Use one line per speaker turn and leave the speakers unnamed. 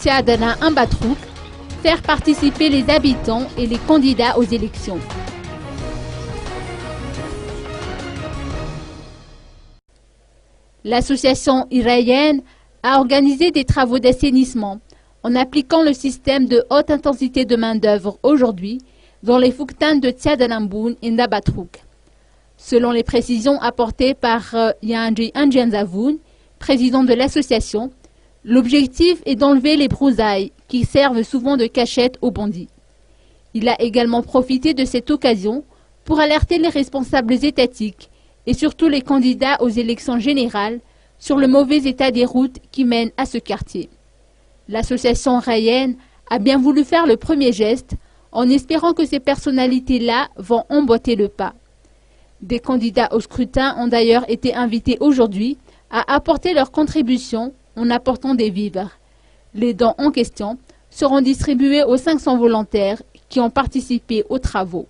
Tiadana Ambatrouk, faire participer les habitants et les candidats aux élections. L'association iranienne a organisé des travaux d'assainissement en appliquant le système de haute intensité de main-d'œuvre aujourd'hui dans les Fouktan de Tiadanamboun et Ndabatrouk. Selon les précisions apportées par Yandri Anjanzavoun, président de l'association, l'objectif est d'enlever les broussailles qui servent souvent de cachette aux bandits. Il a également profité de cette occasion pour alerter les responsables étatiques et surtout les candidats aux élections générales sur le mauvais état des routes qui mènent à ce quartier. L'association raïenne a bien voulu faire le premier geste en espérant que ces personnalités-là vont emboîter le pas. Des candidats au scrutin ont d'ailleurs été invités aujourd'hui à apporter leur contribution en apportant des vivres. Les dons en question seront distribués aux 500 volontaires qui ont participé aux travaux.